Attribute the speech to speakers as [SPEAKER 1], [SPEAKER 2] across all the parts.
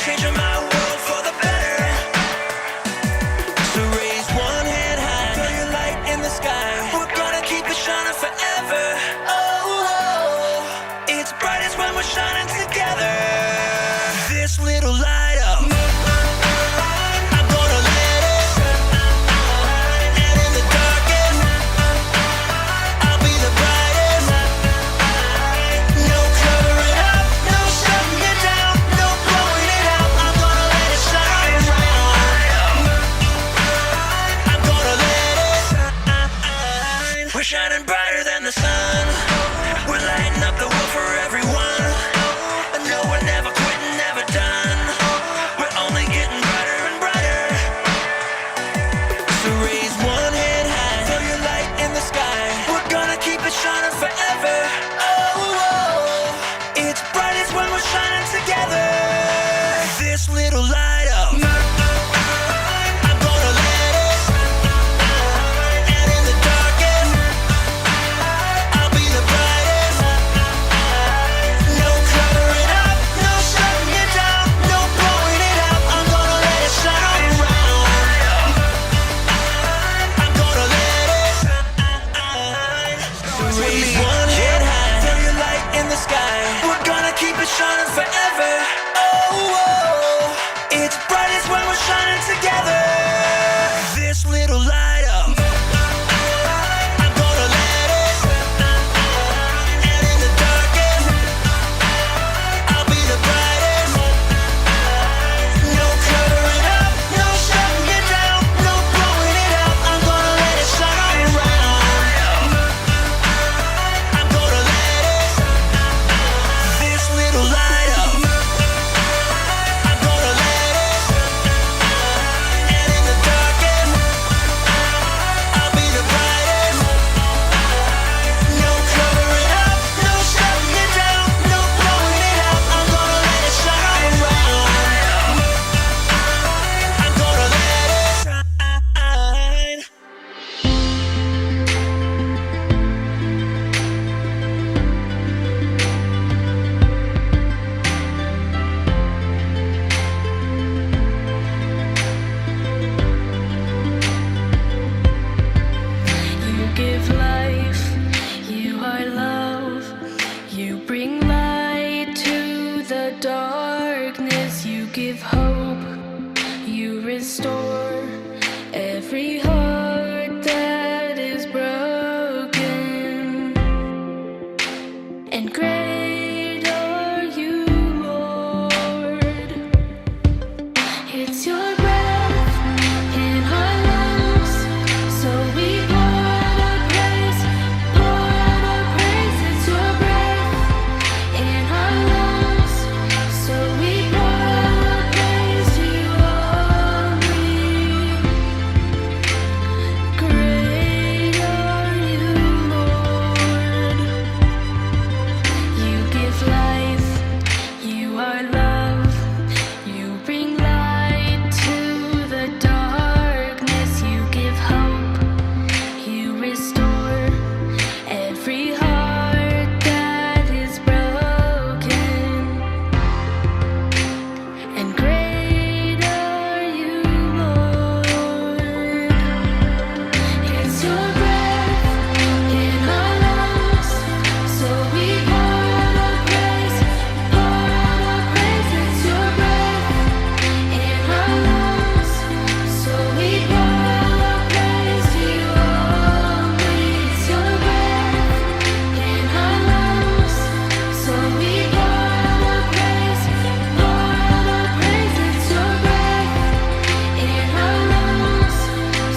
[SPEAKER 1] changing my world for the better. So raise one hand high, feel your light in the sky. We're gonna keep it shining forever. Oh, it's brightest when we're shining together. This little light up, I'm gonna let it shine. And in the darkest, I'll be the brightest. No covering up, no shutting it down, no blowing it out. I'm gonna let it shine. I'm gonna let it shine. We're shining brighter than the sun. We're lighting up the world for everyone. I know we're never quitting, never done. We're only getting brighter and brighter. So raise one hand high, feel your light in the sky. We're gonna keep it shining forever. Oh, it's brightest when we're shining together. This little light up, I'm gonna let it shine. And in the darkest, I'll be the brightest. No covering up, no shutting it down, no blowing it out. I'm gonna let it shine. I'm gonna let it shine. So raise one hand high, feel your light in the sky. We're gonna keep it shining forever. Oh, it's brightest when we're shining together. This little light up, I'm gonna let it shine. And in the darkest, I'll be the brightest. No covering up, no shutting it down, no blowing it out. I'm gonna let it shine. I'm gonna let it shine. This little light up, I'm gonna let it shine. And in the darkest, I'll be the brightest. No covering up, no shutting it down, no blowing it out. I'm gonna let it shine. I'm gonna let it shine.
[SPEAKER 2] You give life, you are love. You bring light to the darkness. You give hope, you restore every heart that is broken. And great are you, Lord. It's your breath in our lungs, so we pour out our praise, pour out our praise. It's your breath in our lungs, so we pour out our praise to you only. Great are you, Lord. You give life, you are love. You bring light to the darkness. You give hope, you restore every heart that is broken. And great are you, Lord. It's your breath in our lungs, so we pour out our praise, pour out our praise. It's your breath in our lungs, so we pour out our praise to you only. It's your breath in our lungs, so we pour out our praise, pour out our praise. It's your breath in our lungs,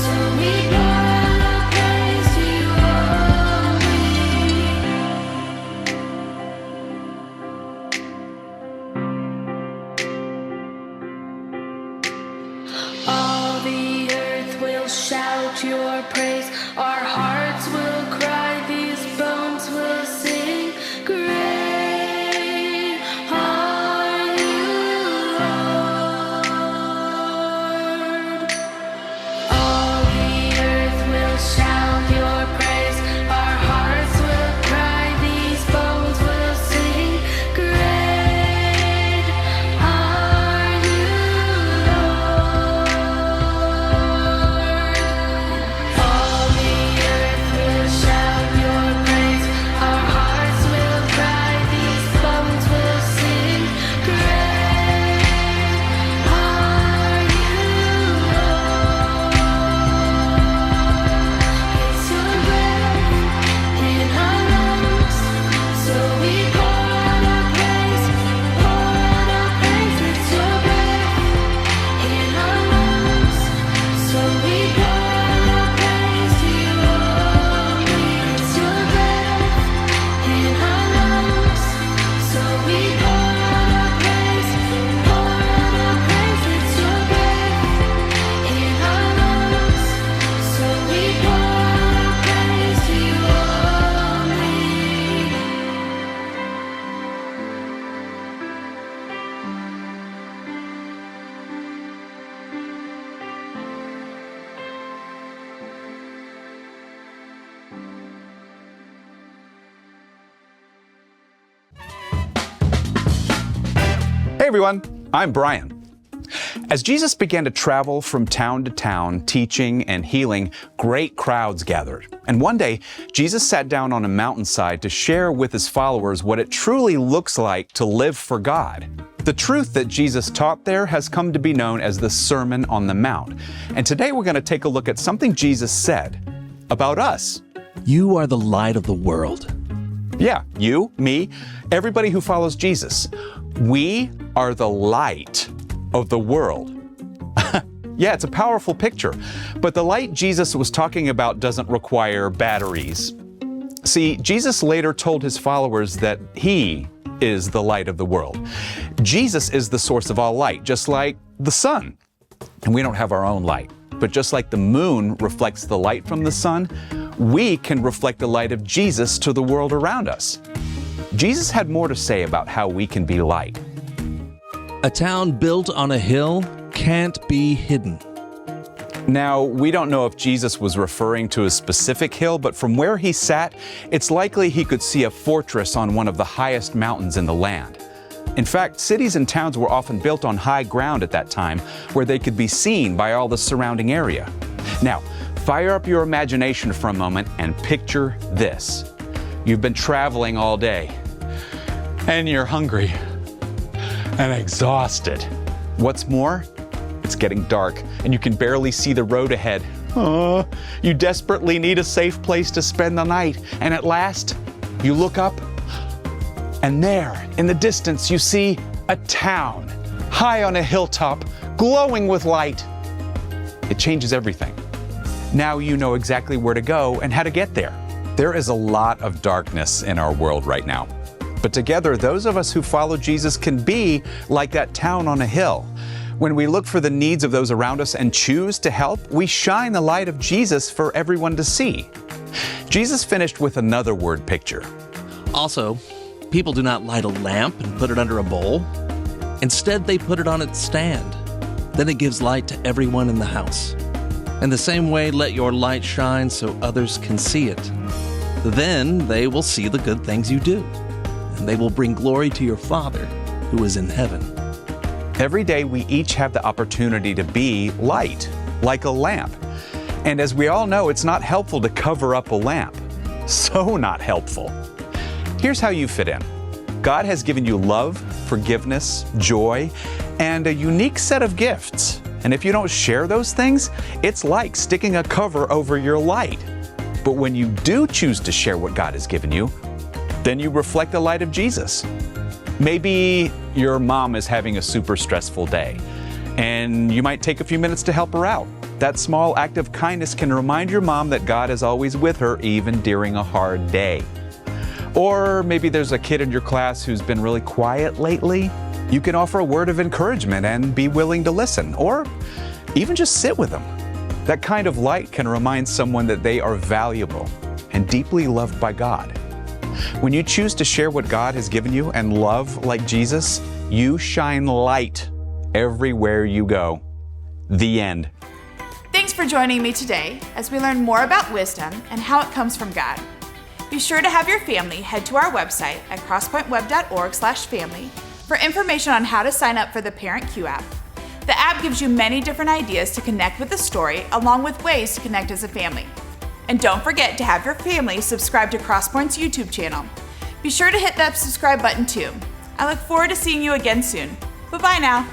[SPEAKER 2] so we pour out our praise to you only. All the earth will shout your praise. Our hearts will cry, these bones will sing. Great are you, Lord. All the earth will shout your praise. Our hearts will cry, these bones will sing. Great are
[SPEAKER 3] everyone, I'm Brian. As Jesus began to travel from town to town, teaching and healing, great crowds gathered. And one day, Jesus sat down on a mountainside to share with his followers what it truly looks like to live for God. The truth that Jesus taught there has come to be known as the Sermon on the Mount. And today we're going to take a look at something Jesus said about us.
[SPEAKER 4] You are the light of the world.
[SPEAKER 3] Yeah, you, me, everybody who follows Jesus. We are the light of the world. Yeah, it's a powerful picture. But the light Jesus was talking about doesn't require batteries. See, Jesus later told his followers that he is the light of the world. Jesus is the source of all light, just like the sun. And we don't have our own light. But just like the moon reflects the light from the sun, we can reflect the light of Jesus to the world around us. Jesus had more to say about how we can be light.
[SPEAKER 4] A town built on a hill can't be hidden.
[SPEAKER 3] Now, we don't know if Jesus was referring to a specific hill, but from where he sat, it's likely he could see a fortress on one of the highest mountains in the land. In fact, cities and towns were often built on high ground at that time, where they could be seen by all the surrounding area. Now, fire up your imagination for a moment and picture this. You've been traveling all day, and you're hungry and exhausted. What's more, it's getting dark, and you can barely see the road ahead. You desperately need a safe place to spend the night, and at last, you look up, and there, in the distance, you see a town, high on a hilltop, glowing with light. It changes everything. Now you know exactly where to go and how to get there. There is a lot of darkness in our world right now. But together, those of us who follow Jesus can be like that town on a hill. When we look for the needs of those around us and choose to help, we shine the light of Jesus for everyone to see. Jesus finished with another word picture.
[SPEAKER 4] Also, people do not light a lamp and put it under a bowl. Instead, they put it on its stand. Then it gives light to everyone in the house. In the same way, let your light shine so others can see it. Then they will see the good things you do, and they will bring glory to your Father who is in heaven.
[SPEAKER 3] Every day we each have the opportunity to be light, like a lamp. And as we all know, it's not helpful to cover up a lamp. So not helpful. Here's how you fit in. God has given you love, forgiveness, joy, and a unique set of gifts. And if you don't share those things, it's like sticking a cover over your light. But when you do choose to share what God has given you, then you reflect the light of Jesus. Maybe your mom is having a super stressful day, and you might take a few minutes to help her out. That small act of kindness can remind your mom that God is always with her, even during a hard day. Or maybe there's a kid in your class who's been really quiet lately. You can offer a word of encouragement and be willing to listen, or even just sit with them. That kind of light can remind someone that they are valuable and deeply loved by God. When you choose to share what God has given you and love like Jesus, you shine light everywhere you go. The end.
[SPEAKER 5] Thanks for joining me today as we learn more about wisdom and how it comes from God. Be sure to have your family head to our website at crosspointweb.org/family for information on how to sign up for the Parent Q app. The app gives you many different ideas to connect with the story, along with ways to connect as a family. And don't forget to have your family subscribe to Crosspoint's YouTube channel. Be sure to hit that subscribe button too. I look forward to seeing you again soon. Bye-bye now.